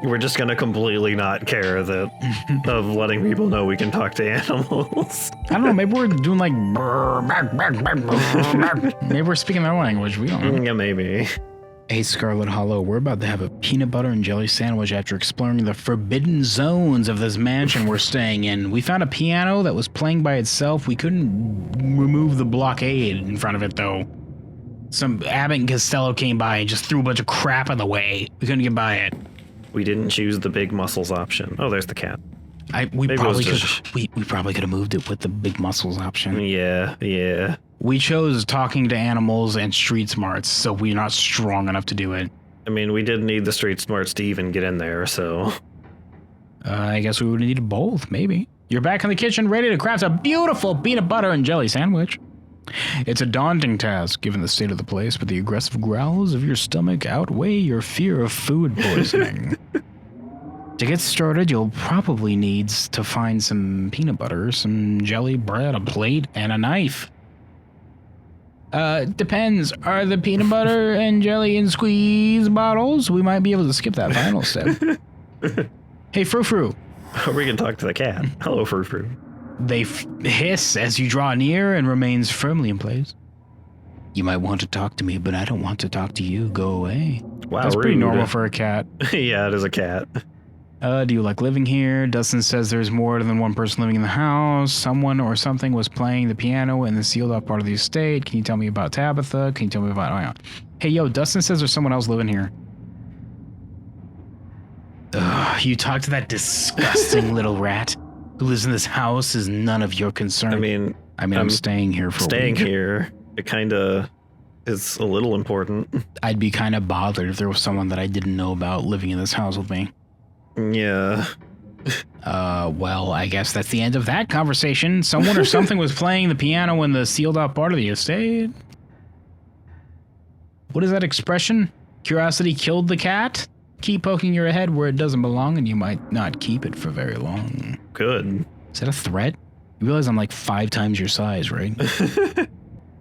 We're just gonna completely not care that of letting people know we can talk to animals. I don't know. Maybe we're doing like maybe we're speaking their language. We don't know. Yeah, maybe. Hey, Scarlet Hollow, we're about to have a peanut butter and jelly sandwich after exploring the forbidden zones of this mansion we're staying in. We found a piano that was playing by itself. We couldn't remove the blockade in front of it, though. Some Abbott and Costello came by and just threw a bunch of crap in the way. We couldn't get by it. We didn't choose the big muscles option. Oh, there's the cat. We probably could have moved it with the big muscles option. Yeah. We chose talking to animals and street smarts, so we're not strong enough to do it. I mean, we did need the street smarts to even get in there, so... I guess we would need both, maybe. You're back in the kitchen, ready to craft a beautiful peanut butter and jelly sandwich. It's a daunting task, given the state of the place, but the aggressive growls of your stomach outweigh your fear of food poisoning. To get started, you'll probably need to find some peanut butter, some jelly, bread, a plate, and a knife. Depends. Are the peanut butter and jelly in squeeze bottles? We might be able to skip that final step. Hey, Frou. We can talk to the cat. Hello, Frou. They hiss as you draw near and remains firmly in place. You might want to talk to me, but I don't want to talk to you. Go away. Wow, that's pretty normal for a cat. Yeah, it is a cat. Do you like living here? Dustin says there's more than one person living in the house. Someone or something was playing the piano in the sealed off part of the estate. Can you tell me about Tabitha? Can you tell me about... Oh, yeah. Hey, yo, Dustin says there's someone else living here. Ugh, you talk to that disgusting little rat who lives in this house is none of your concern. I mean, I'm staying here for a week. Staying here, it kind of is a little important. I'd be kind of bothered if there was someone that I didn't know about living in this house with me. Yeah. Well, I guess that's the end of that conversation. Someone or something was playing the piano in the sealed off part of the estate. What is that expression? Curiosity killed the cat? Keep poking your head where it doesn't belong and you might not keep it for very long. Good. Is that a threat? You realize I'm like 5 times your size, right?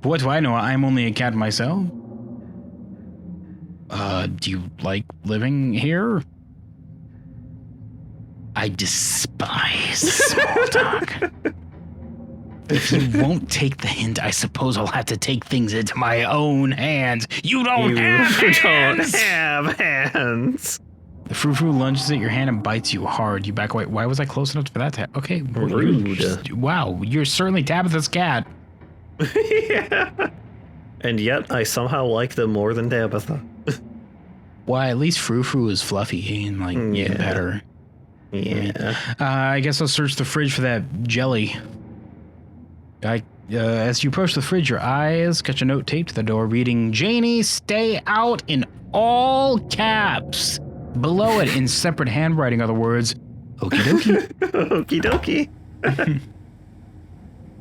What do I know? I'm only a cat myself. Do you like living here? I despise small talk. If you won't take the hint, I suppose I'll have to take things into my own hands. You don't have hands! The Frou lunges at your hand and bites you hard. You back away. Why was I close enough for that to happen? Okay. Rude. Wow, you're certainly Tabitha's cat. Yeah. And yet, I somehow like them more than Tabitha. Well, at least Frou is fluffy and, like, you can pet her. Yeah. I guess I'll search the fridge for that jelly. As you approach the fridge, your eyes catch a note taped to the door reading, Janie, stay out, in all caps. Below it, in separate handwriting, are the words, okie dokie. Okie dokie.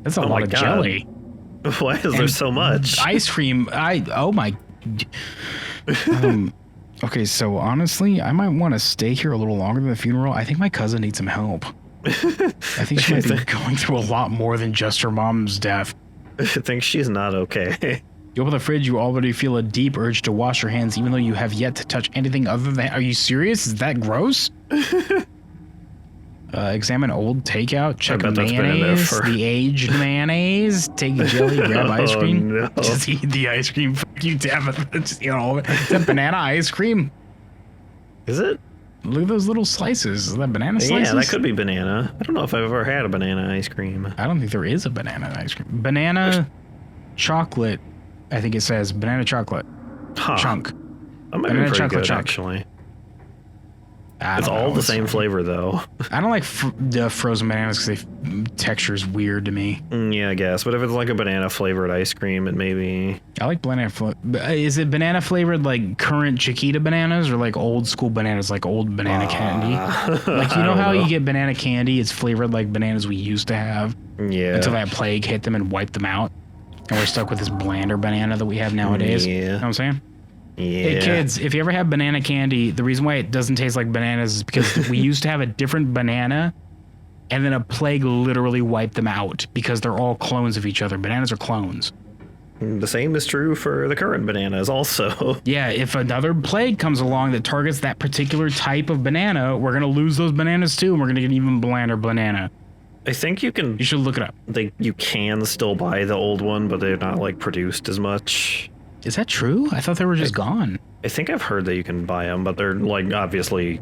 That's a lot of jelly. Why is there so much? Ice cream. Oh my. Okay, so honestly, I might want to stay here a little longer than the funeral. I think my cousin needs some help. I think she might be going through a lot more than just her mom's death. I think she's not okay. You open the fridge, you already feel a deep urge to wash your hands, even though you have yet to touch anything other than... Are you serious? Is that gross? Examine old takeout, check mayonnaise, the aged mayonnaise, take jelly, grab ice cream. No. Just eat the ice cream. Fuck you, Tabitha. Just eat all of it. Is that banana ice cream? Is it? Look at those little slices. Is that banana slices? Yeah, that could be banana. I don't know if I've ever had a banana ice cream. I don't think there is a banana ice cream. Banana chocolate. I think it says banana chocolate chunk. That might be pretty good, actually. It's all the same flavor, though. I don't like the frozen bananas because texture's weird to me. Yeah, I guess. But if it's like a banana flavored ice cream, it may be. I like banana. Is it banana flavored like current Chiquita bananas or like old school bananas, like old banana candy? Like, you know how you get banana candy? It's flavored like bananas we used to have. Yeah. Until that plague hit them and wiped them out. And we're stuck with this blander banana that we have nowadays. Yeah. You know what I'm saying? Yeah. Hey kids, if you ever have banana candy, the reason why it doesn't taste like bananas is because we used to have a different banana and then a plague literally wiped them out because they're all clones of each other. Bananas are clones. The same is true for the current bananas also. Yeah, if another plague comes along that targets that particular type of banana, we're going to lose those bananas too, and we're going to get an even blander banana. I think you can... You should look it up. You can still buy the old one, but they're not, like, produced as much. Is that true? I thought they were just gone. I think I've heard that you can buy them, but they're, like, obviously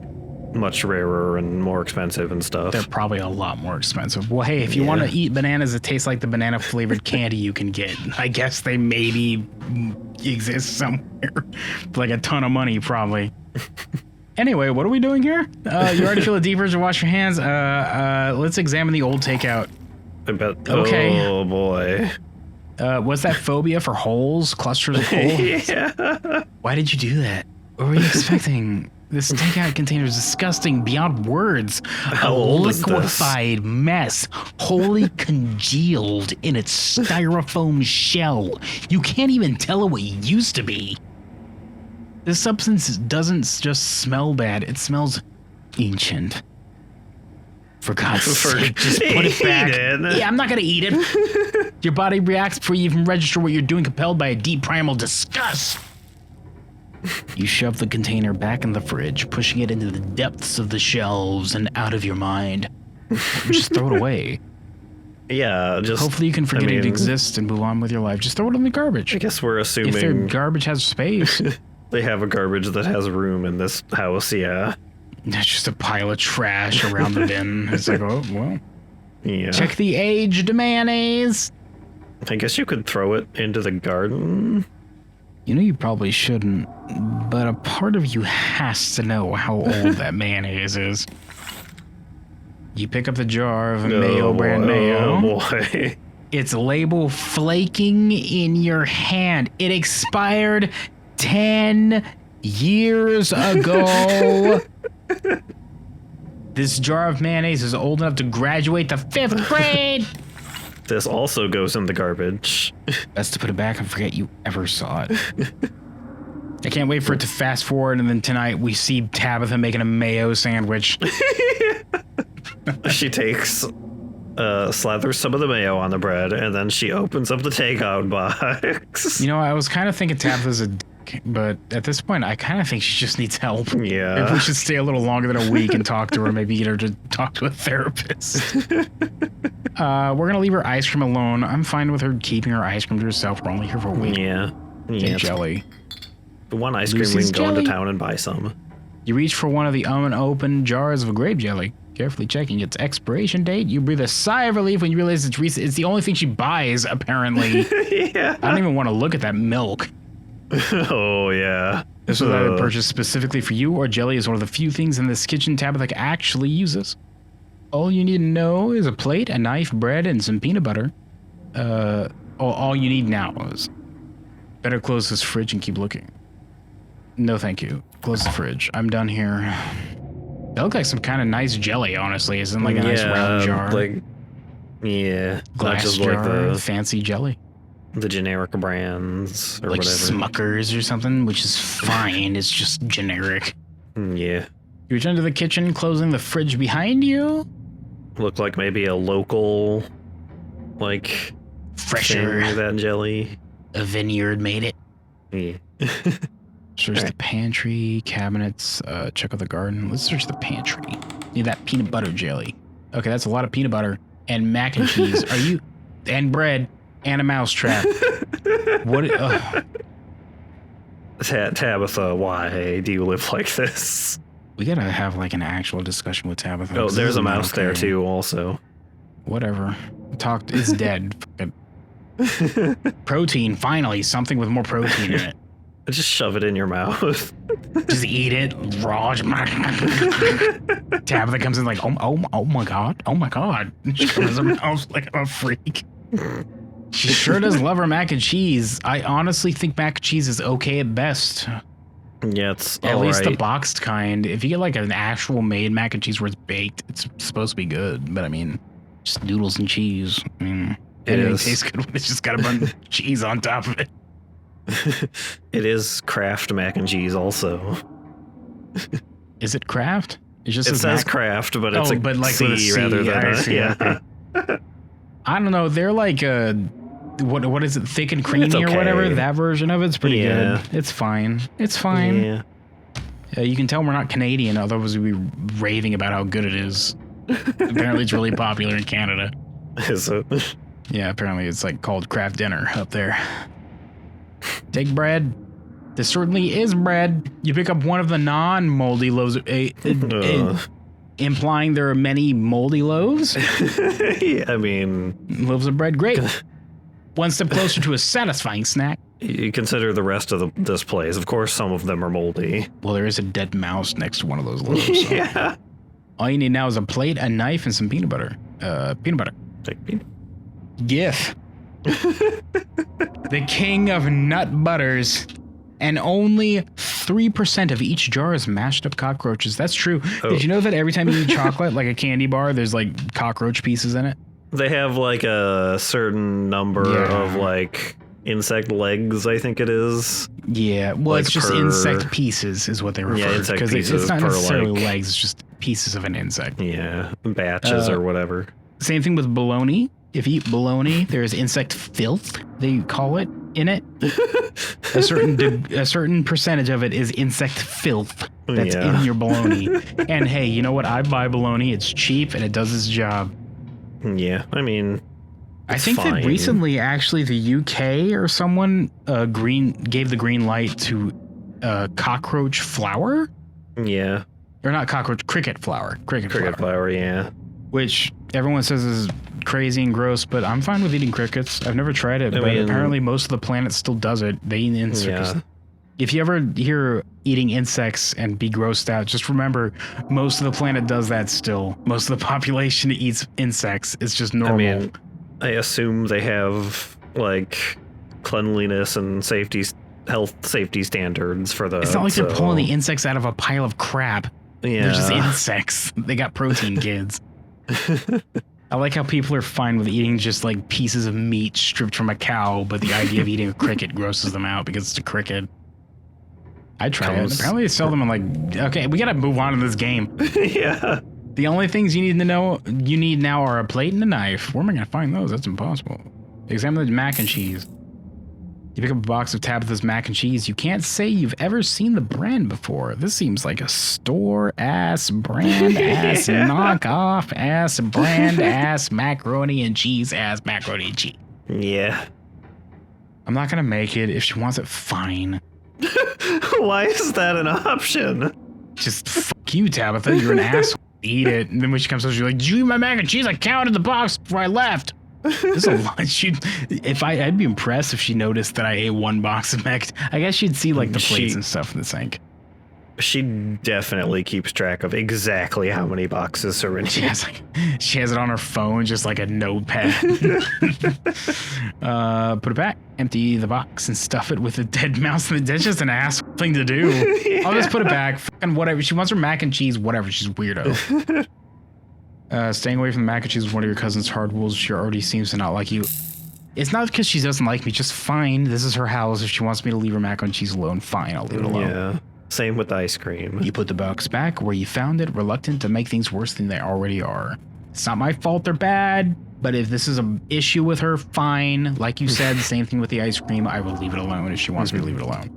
much rarer and more expensive and stuff. They're probably a lot more expensive. Well, hey, if you want to eat bananas that taste like the banana flavored candy you can get, I guess they maybe exist somewhere. For like a ton of money, probably. Anyway, what are we doing here? You already feel a deep urge to wash your hands. Let's examine the old takeout. I bet. Okay. Oh boy. What's that phobia for holes? Clusters of holes? Yeah. Why did you do that? What were you expecting? This takeout container is disgusting beyond words. How a old is this? liquefied mess, wholly congealed in its styrofoam shell. You can't even tell it what it used to be. This substance doesn't just smell bad, it smells ancient. For God's sake, just put it back. Yeah, I'm not gonna eat it. Your body reacts before you even register what you're doing, compelled by a deep primal disgust. You shove the container back in the fridge, pushing it into the depths of the shelves and out of your mind. Just throw it away. Yeah, just... Hopefully you can forget it exists and move on with your life. Just throw it in the garbage. I guess we're assuming... If their garbage has space. They have a garbage that has room in this house, yeah. That's just a pile of trash around the bin. It's like, oh, well. Yeah. Check the aged mayonnaise. I guess you could throw it into the garden. You know you probably shouldn't, but a part of you has to know how old that mayonnaise is. You pick up the jar of mayo brand mayo. Oh boy. Its label flaking in your hand. It expired 10 years ago. This jar of mayonnaise is old enough to graduate the 5th grade. This also goes in the garbage. Best to put it back and forget you ever saw it. I can't wait for it to fast forward, and then tonight we see Tabitha making a mayo sandwich. She takes, slathers some of the mayo on the bread, and then she opens up the takeout box. You know, I was kind of thinking Tabitha's a dick, but at this point, I kind of think she just needs help. Yeah. Maybe we should stay a little longer than a week and talk to her, maybe get her to talk to a therapist. We're going to leave her ice cream alone. I'm fine with her keeping her ice cream to herself. We're only here for a week. Yeah. Hey, jelly. The one ice cream we can go into town and buy some. You reach for one of the unopened jars of grape jelly. Carefully checking its expiration date, you breathe a sigh of relief when you realize it's recent. It's the only thing she buys, apparently. Yeah. I don't even want to look at that milk. Oh, yeah. This was either purchased specifically for you, or jelly is one of the few things in this kitchen Tabitha actually uses. All you need to know is a plate, a knife, bread, and some peanut butter. All you need now is... Better close this fridge and keep looking. No, thank you. Close the fridge. I'm done here. That looked like some kind of nice jelly, honestly. It's in like a nice round jar. Like, yeah. Glass not just jar, like fancy jelly. the generic brands or like whatever. Smuckers or something, which is fine. It's just generic. Yeah. You return to the kitchen, closing the fridge behind you. Looked like maybe a local, like, Fresher. thing, that jelly. A vineyard made it. Yeah. Search the pantry, cabinets, check out the garden. Let's search the pantry. Need that peanut butter jelly. Okay, that's a lot of peanut butter and mac and cheese. Are you... And bread and a mouse trap. What... Tabitha, why do you live like this? We gotta have like an actual discussion with Tabitha. Oh, there's a mouse there too also. Whatever. It's dead. Protein, finally. Something with more protein in it. Just shove it in your mouth. Just eat it raw. Tabitha comes in like, oh my god, oh my god. She covers her mouth like a freak. She sure does love her mac and cheese. I honestly think mac and cheese is okay at best. Yeah, it's at least the boxed kind. If you get like an actual made mac and cheese where it's baked, it's supposed to be good. But I mean, just noodles and cheese. I mean, anything tastes good when it's just got a bunch of cheese on top of it. It is Kraft mac and cheese also. Is it Kraft? It says Kraft, but it's but like C rather than I don't know. They're like what is it, thick and creamy or okay. whatever? That version of it's pretty Yeah. good. It's fine. It's fine. Yeah. You can tell we're not Canadian, otherwise we'd be raving about how good it is. Apparently it's really popular in Canada. Is it? Yeah, apparently it's like called craft dinner up there. Take bread. This certainly is bread. You pick up one of the non-moldy loaves, implying there are many moldy loaves. Yeah, I mean, Loaves of bread, great. One step closer to a satisfying snack. you consider the rest of this place. Of course, some of them are moldy. Well, there is a dead mouse next to one of those loaves. So. Yeah. All you need now is a plate, a knife, and some peanut butter. Peanut butter. GIF. The king of nut butters. And only 3% of each jar is mashed up cockroaches. That's true. Oh. Did you know that every time you eat chocolate, like a candy bar, there's like cockroach pieces in it? They have like a certain number of like insect legs, I think it is. Yeah, well, Like it's just insect pieces is what they refer to. insect Because pieces it's not per, necessarily like- legs, it's just pieces of an insect. Yeah, batches or whatever. Same thing with bologna. If you eat bologna, there's insect filth, they call it, in it. A certain percentage of it is insect filth that's in your bologna. And hey, you know what? I buy bologna. It's cheap and it does its job. Yeah, I mean, I think fine. that recently, actually, the UK or someone gave the green light to cockroach flour. Yeah, Or not cockroach, cricket flour. Cricket flour, yeah. Which everyone says is crazy and gross, but I'm fine with eating crickets. I've never tried it, but apparently most of the planet still does it. They eat insects. Yeah. If you ever hear eating insects and be grossed out, just remember most of the planet does that still. Most of the population eats insects. It's just normal. I mean, I assume they have like cleanliness and health safety standards for the. It's not like they're pulling the insects out of a pile of crap. Yeah. They're just insects. They got protein, kids. I like how people are fine with eating just like pieces of meat stripped from a cow, but the idea of eating a cricket grosses them out because it's a cricket. I try it. Apparently they sell them in like, okay, we gotta move on to this game. Yeah. The only things you need now are a plate and a knife. Where am I gonna find those? That's impossible. Examine the mac and cheese. You pick up a box of Tabitha's mac and cheese. You can't say you've ever seen the brand before. This seems like a store-ass, brand-ass, knockoff-ass, brand-ass, macaroni and cheese-ass macaroni and cheese. Yeah. I'm not gonna make it. If she wants it, fine. Why is that an option? Just fuck you, Tabitha. You're an asshole. Eat it. And then when she comes over, she's like, did you eat my mac and cheese? I counted the box before I left. There's a lot. I'd be impressed if she noticed that I ate one box of mac. I guess she'd see like the plates and stuff in the sink. She definitely keeps track of exactly how many boxes are in. She has it on her phone, just like a notepad. Put it back, empty the box, and stuff it with a dead mouse. That's just an asshole thing to do. Yeah. I'll just put it back. Fucking whatever. She wants her mac and cheese. Whatever. She's a weirdo. Staying away from the mac and cheese is one of your cousin's hard rules. She already seems to not like you. It's not because she doesn't like me. Just fine. This is her house. If she wants me to leave her mac and cheese alone, fine. I'll leave it alone. Yeah. Same with ice cream. You put the box back where you found it, reluctant to make things worse than they already are. It's not my fault they're bad, but if this is an issue with her, fine. Like you said, same thing with the ice cream. I will leave it alone if she wants me to leave it alone.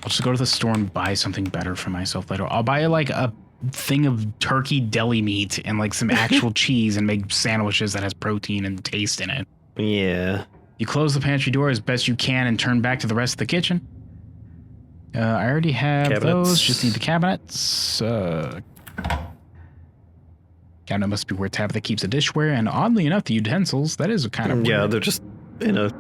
I'll just go to the store and buy something better for myself later. I'll buy like a thing of turkey deli meat and like some actual cheese and make sandwiches that has protein and taste in it. Yeah. You close the pantry door as best you can and turn back to the rest of the kitchen. I already have those. Just need the cabinets. Cabinet must be where Tabitha keeps the dishware, and oddly enough, the utensils. That is kind of weird. Yeah, they're just in a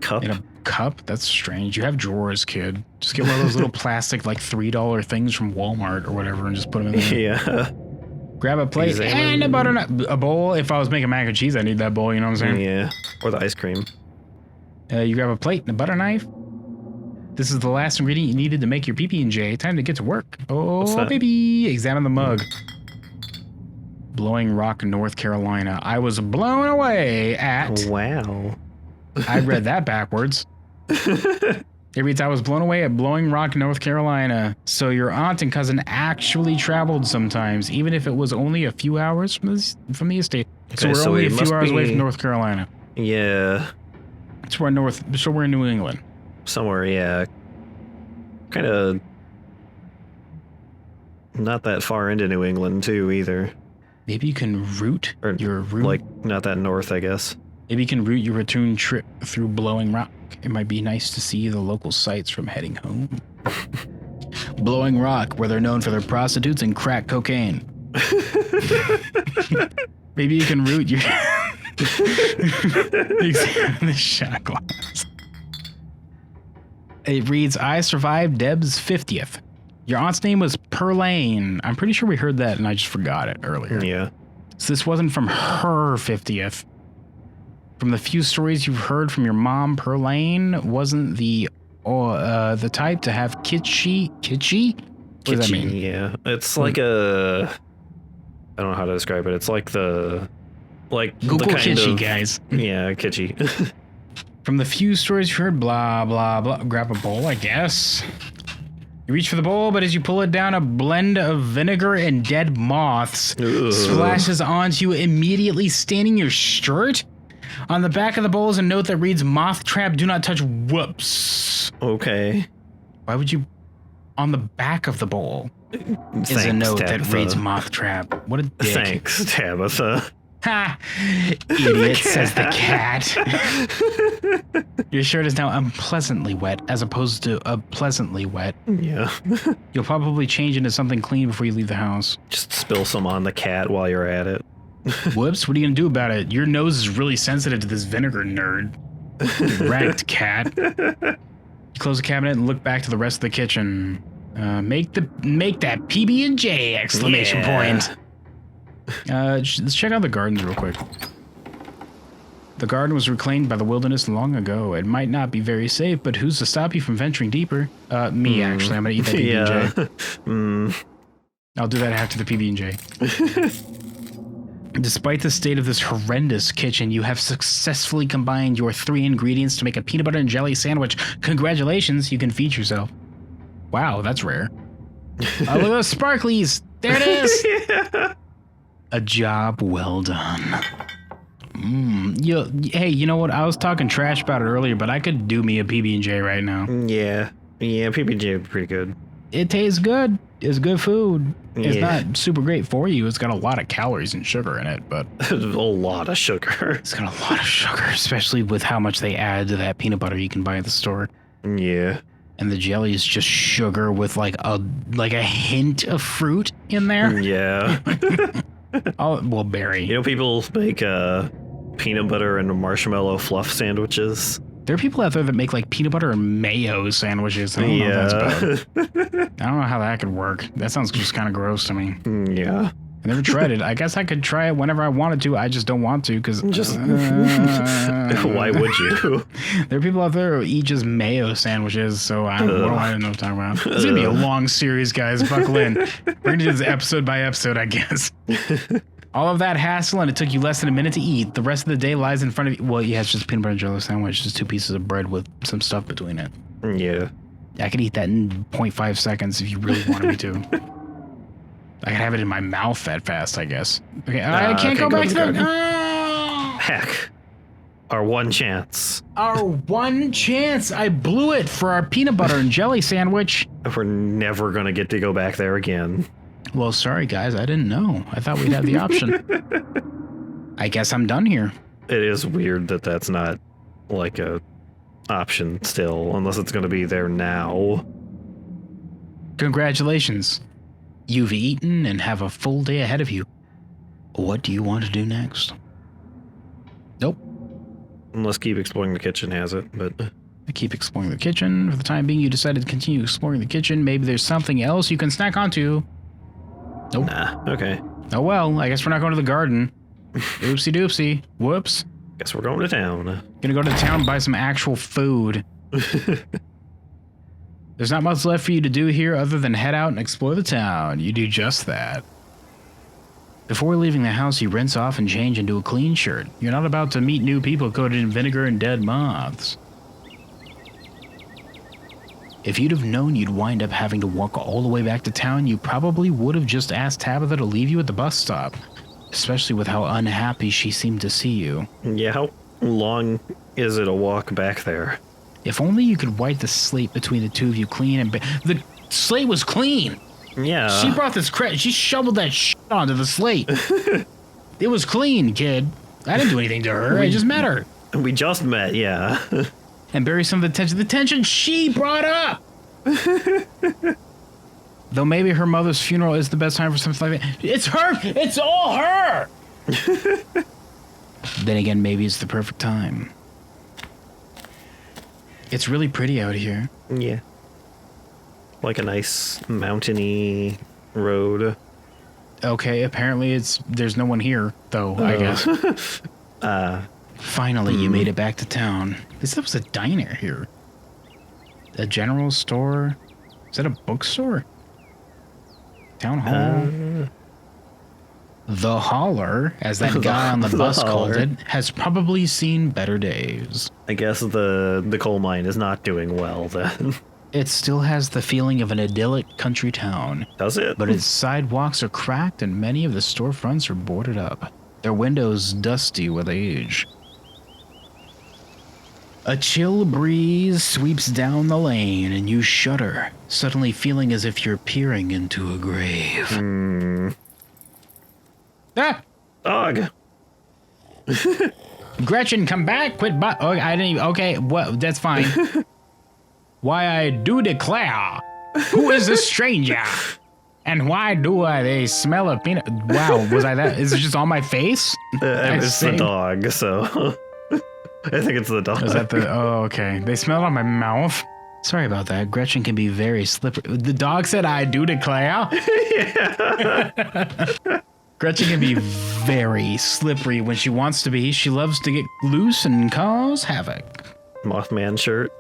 cup. In a cup? That's strange. You have drawers, kid. Just get one of those little plastic, like $3 things from Walmart or whatever, and just put them in there. Yeah. Grab a plate and a bowl. If I was making mac and cheese, I need that bowl. You know what I'm saying? Yeah. Or the ice cream. You grab a plate and a butter knife. This is the last ingredient you needed to make your pb&j. Time to get to work. Oh, baby. Examine the mug. Blowing Rock, North Carolina. I was blown away at... Wow. I read that backwards. It reads, I was blown away at Blowing Rock, North Carolina. So your aunt and cousin actually traveled sometimes, even if it was only a few hours from the estate. Okay, So we're only a few hours away from North Carolina. Yeah. It's we're north. So we're in New England. Somewhere, yeah. Kind of not that far into New England, too, either. Maybe you can route your route. Like, not that north, I guess. Maybe you can route your return trip through Blowing Rock. It might be nice to see the local sights from heading home. Blowing Rock, where they're known for their prostitutes and crack cocaine. Maybe you can route your... Examine the shot glass. It reads, I survived Deb's 50th. Your aunt's name was Perlane. I'm pretty sure we heard that and I just forgot it earlier. Yeah. So this wasn't from her 50th. From the few stories you've heard from your mom, Perlane wasn't the type to have kitschy? What does that mean? Yeah. It's like a... I don't know how to describe it. It's like the... Like Google the kind kitschy, of, guys. Yeah, kitschy. From the few stories you've heard, blah, blah, blah. Grab a bowl, I guess. You reach for the bowl, but as you pull it down, a blend of vinegar and dead moths splashes onto you, immediately staining your shirt. On the back of the bowl is a note that reads, Moth trap, do not touch. Whoops. Okay. Why would you... On the back of the bowl is a note that reads, Moth trap. What a dick. Thanks, Tabitha. Ha! Idiot, says the cat. Your shirt is now unpleasantly wet as opposed to pleasantly wet. Yeah. You'll probably change into something clean before you leave the house. Just spill some on the cat while you're at it. Whoops, what are you gonna do about it? Your nose is really sensitive to this vinegar nerd. Wrecked, cat. You close the cabinet and look back to the rest of the kitchen. Make that pb&j exclamation point. Let's check out the gardens real quick. The garden was reclaimed by the wilderness long ago. It might not be very safe, but who's to stop you from venturing deeper? Me, actually. I'm gonna eat that pb&j. I'll do that after the pb&j. Despite the state of this horrendous kitchen, you have successfully combined your 3 ingredients to make a peanut butter and jelly sandwich. Congratulations, you can feed yourself. Wow, that's rare. Look at those sparklies. There it is. Yeah. A job well done. Hey, you know what? I was talking trash about it earlier, but I could do me a PB&J right now. Yeah, PB&J is pretty good. It tastes good. It's good food. It's Yeah. not super great for you. It's got a lot of calories and sugar in it, but A lot of sugar. it's got a lot of sugar, especially with how much they add to that peanut butter you can buy at the store. Yeah. And the jelly is just sugar with like a hint of fruit in there. Yeah. Well, berry. You know, people make peanut butter and marshmallow fluff sandwiches. There are people out there that make like peanut butter and mayo sandwiches. I don't know if that's bad. I don't know how that could work. That sounds just kind of gross to me. Yeah. I never tried it. I guess I could try it whenever I wanted to. I just don't want to because why would you? There are people out there who eat just mayo sandwiches, so I don't know what I'm talking about. It's going to be a long series, guys. Buckle in. We're going to do this episode by episode, I guess. All of that hassle, and it took you less than a minute to eat. The rest of the day lies in front of you. Well, yeah, it's just a peanut butter and jelly sandwich. Just 2 pieces of bread with some stuff between it. Yeah. I could eat that in 0.5 seconds if you really wanted me to. I could have it in my mouth that fast, I guess. Okay, I can't go back to the... Heck. Our one chance. Our one chance. I blew it for our peanut butter and jelly sandwich. We're never going to get to go back there again. Well, sorry, guys. I didn't know. I thought we'd have the option. I guess I'm done here. It is weird that that's not like a option still, unless it's going to be there now. Congratulations. You've eaten and have a full day ahead of you. What do you want to do next? Nope. Unless Keep Exploring the Kitchen has it, but... I keep exploring the kitchen. For the time being, you decided to continue exploring the kitchen. Maybe there's something else you can snack onto. Nope. Nah, okay. Oh well, I guess we're not going to the garden. Oopsie doopsie. Whoops. Guess we're going to town. Gonna go to town and buy some actual food. There's not much left for you to do here other than head out and explore the town. You do just that. Before leaving the house, you rinse off and change into a clean shirt. You're not about to meet new people coated in vinegar and dead moths. If you'd have known you'd wind up having to walk all the way back to town, you probably would have just asked Tabitha to leave you at the bus stop, especially with how unhappy she seemed to see you. Yeah, long is it a walk back there? If only you could wipe the slate between the two of you clean and the slate was clean. Yeah. She brought this she shoveled that shit onto the slate. It was clean, kid. I didn't do anything to her. I just met her. We just met, yeah. And bury some of the tension she brought up. Though maybe her mother's funeral is the best time for something like that. It's her. It's all her. Then again, maybe it's the perfect time. It's really pretty out here. Yeah. Like a nice mountainy road. Okay, apparently there's no one here, though, I guess. Finally, you made it back to town. This was a diner here. A general store? Is that a bookstore? Town hall? The Holler, as that guy on the bus called it, has probably seen better days. I guess the coal mine is not doing well then. It still has the feeling of an idyllic country town. Does it? But its sidewalks are cracked and many of the storefronts are boarded up. Their windows dusty with age. A chill breeze sweeps down the lane and you shudder, suddenly feeling as if you're peering into a grave. Ah! Dog! Gretchen, come back! Quit oh, I didn't even, okay, what? That's fine. Why, I do declare, who is this stranger? And why do they smell of peanut? Wow, was I that? Is it just on my face? It's the dog, so... I think it's the dog. Is that the... Oh, okay. They smell it on my mouth. Sorry about that. Gretchen can be very slippery. The dog said, I do declare. Yeah. Gretchen can be very slippery when she wants to be. She loves to get loose and cause havoc. Mothman shirt.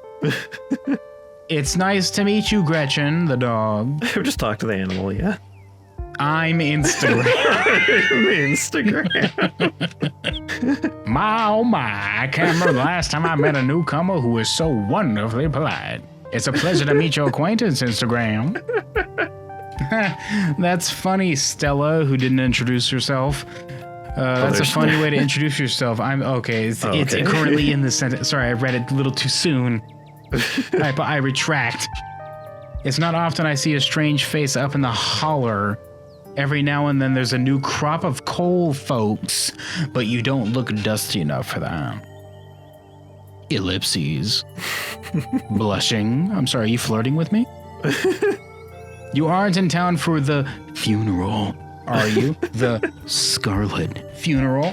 It's nice to meet you, Gretchen, the dog. Just talk to the animal, yeah. I'm Instagram. Instagram. My, oh my, I can't remember the last time I met a newcomer who was so wonderfully polite. It's a pleasure to meet your acquaintance, Instagram. That's funny, Stella, who didn't introduce herself. That's a funny way to introduce yourself. I'm okay. It's currently in the sentence. Sorry, I read it a little too soon. I retract. It's not often I see a strange face up in the holler. Every now and then there's a new crop of coal folks, but you don't look dusty enough for that. Ellipses. Blushing. I'm sorry, are you flirting with me? You aren't in town for the funeral, are you? The Scarlet funeral?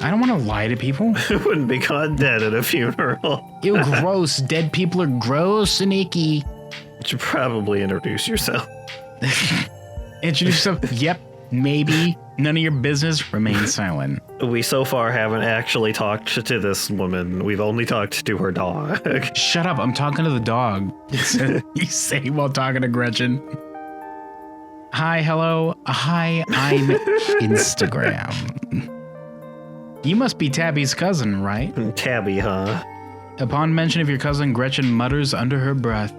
I don't want to lie to people. I wouldn't be caught dead at a funeral. Ew, gross. Dead people are gross and icky. You should probably introduce yourself. Introduce yourself? Yep, maybe. None of your business. Remain silent. We so far haven't actually talked to this woman. We've only talked to her dog. Shut up. I'm talking to the dog. You say while talking to Gretchen. Hi, hello. Hi, I'm Instagram. You must be Tabby's cousin, right? Tabby, huh? Upon mention of your cousin, Gretchen mutters under her breath,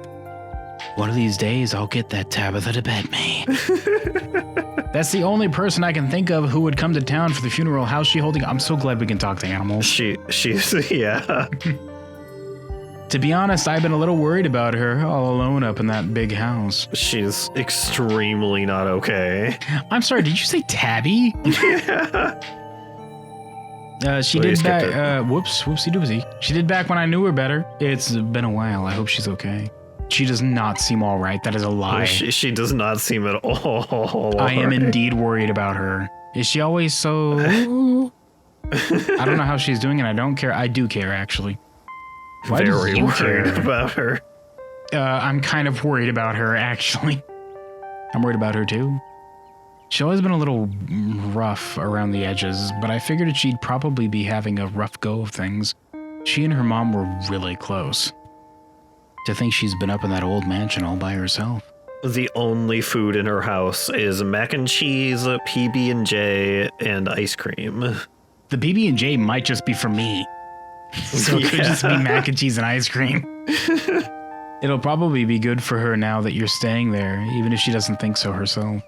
one of these days I'll get that Tabitha to pet me. That's the only person I can think of who would come to town for the funeral. How's she holding? I'm so glad we can talk to animals. She's, yeah. To be honest, I've been a little worried about her, all alone up in that big house. She's extremely not okay. I'm sorry, did you say Tabby? Yeah. She did back, whoopsie doopsie. She did back when I knew her better. It's been a while. I hope she's okay. She does not seem all right. That is a lie. She does not seem at all. I am indeed worried about her. Is she always so... I don't know how she's doing and I don't care. I do care, actually. Why Very do you worried care? about her. I'm kind of worried about her, actually. I'm worried about her, too. She's always been a little rough around the edges, but I figured she'd probably be having a rough go of things. She and her mom were really close. To think she's been up in that old mansion all by herself. The only food in her house is mac and cheese, pb&j, and ice cream. The pb&j might just be for me. So it could just be mac and cheese and ice cream. It'll probably be good for her now that you're staying there, even if she doesn't think so herself.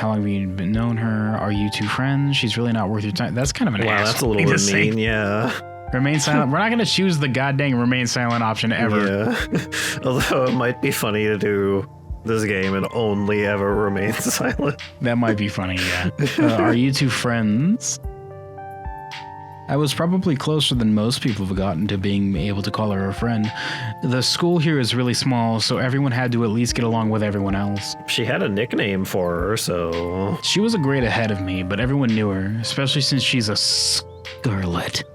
How long have you known her? Are you two friends? She's really not worth your time. That's kind of an Wow, asshole that's a little thing to bit say. mean, yeah. Remain silent. We're not going to choose the goddamn remain silent option ever. Yeah. Although it might be funny to do this game and only ever remain silent. That might be funny, yeah. Are you two friends? I was probably closer than most people have gotten to being able to call her a friend. The school here is really small, so everyone had to at least get along with everyone else. She had a nickname for her, so... She was a grade ahead of me, but everyone knew her, especially since she's a Scarlet.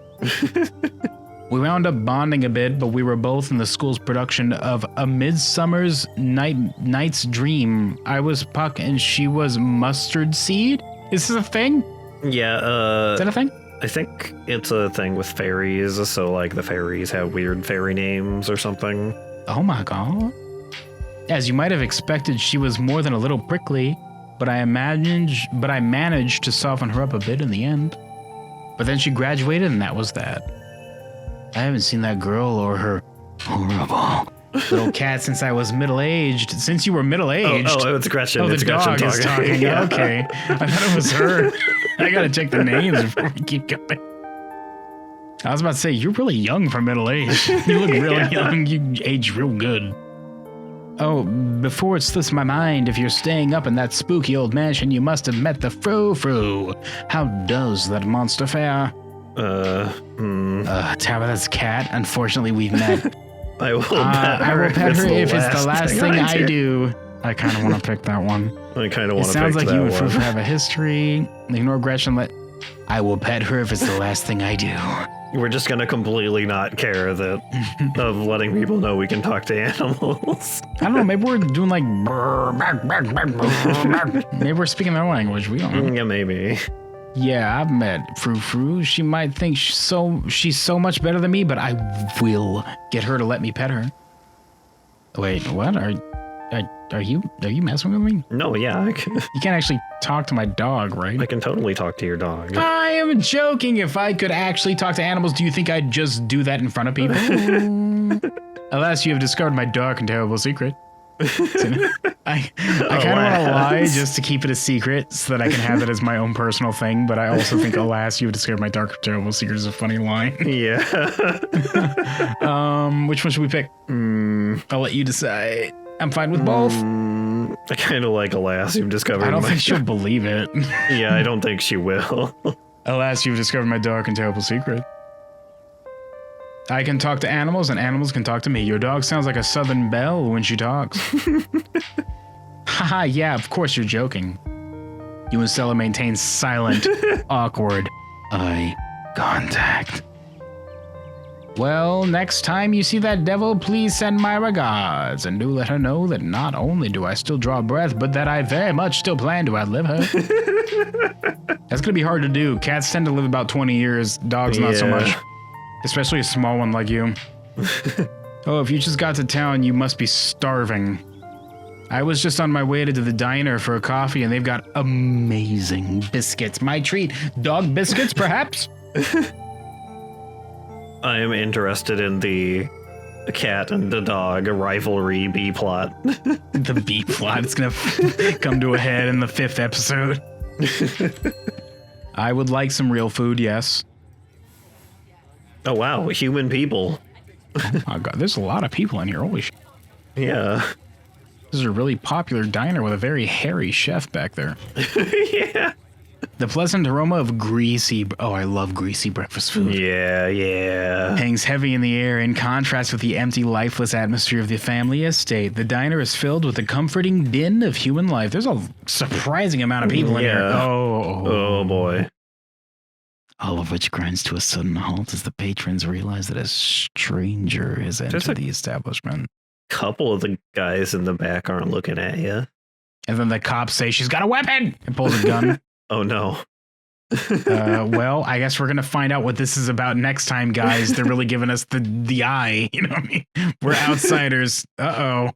We wound up bonding a bit, but we were both in the school's production of A Midsummer's Night's Dream. I was Puck and she was Mustard Seed? Is this a thing? Yeah, Is that a thing? I think it's a thing with fairies, so like the fairies have weird fairy names or something. Oh my god. As you might have expected, she was more than a little prickly, but I managed to soften her up a bit in the end. But then she graduated and that was that. I haven't seen that girl or her horrible little cat since I was middle-aged. Since you were middle-aged. Oh, it's Gretchen. Oh, the it's Gretchen dog is talking. Yeah. Okay. I thought it was her. I gotta check the names before we keep going. I was about to say, you're really young for middle age. You look really young. You age real good. Oh, before it slips my mind, if you're staying up in that spooky old mansion, you must have met the Frou. How does that monster fare? Tabitha's cat. Unfortunately, we've met. I will pet her. If it's the last thing I do. I kind of want to pick that one. I kind of want to pick that one. It sounds like you and Frou have a history. Ignore Gretchen. I will pet her if it's the last thing I do. We're just gonna completely not care of letting people know we can talk to animals. I don't know. Maybe we're doing like. Maybe we're speaking their language. We don't know. Yeah, maybe. Yeah, I've met Frou. She might think she's so much better than me, but I will get her to let me pet her. Wait, what? Are you messing with me? No, yeah. You can't actually talk to my dog, right? I can totally talk to your dog. I am joking. If I could actually talk to animals, do you think I'd just do that in front of people? Alas, you have discovered my dark and terrible secret. I kind of want to lie just to keep it a secret so that I can have it as my own personal thing, but I also think, alas, you have discovered my dark and terrible secret is a funny line. Yeah. Which one should we pick? I'll let you decide. I'm fine with both. I kind of like alas, you've discovered I don't think she'll believe it. Yeah, I don't think she will. Alas, you've discovered my dark and terrible secret. I can talk to animals and animals can talk to me. Your dog sounds like a southern belle when she talks. Haha, yeah, of course you're joking. You and Stella maintain silent, awkward eye contact. Well, next time you see that devil, please send my regards, and do let her know that not only do I still draw breath, but that I very much still plan to outlive her. That's gonna be hard to do. Cats tend to live about 20 years, dogs not so much. Especially a small one like you. Oh, if you just got to town, you must be starving. I was just on my way to the diner for a coffee, and they've got amazing biscuits. My treat. Dog biscuits, perhaps? I am interested in the cat and the dog rivalry B plot. The B plot is gonna come to a head in the 5th episode. I would like some real food, yes. Oh wow, human people. Oh my god, there's a lot of people in here. Holy shit. Yeah. This is a really popular diner with a very hairy chef back there. Yeah. The pleasant aroma of greasy... Oh, I love greasy breakfast food. Yeah. Hangs heavy in the air in contrast with the empty, lifeless atmosphere of the family estate. The diner is filled with the comforting din of human life. There's a surprising amount of people in here. Oh boy. All of which grinds to a sudden halt as the patrons realize that a stranger has entered the establishment. Couple of the guys in the back aren't looking at you. And then the cops say, she's got a weapon! And pulls a gun. Oh no. Well, I guess we're going to find out what this is about next time, guys. They're really giving us the eye. You know what I mean? We're outsiders. Uh-oh.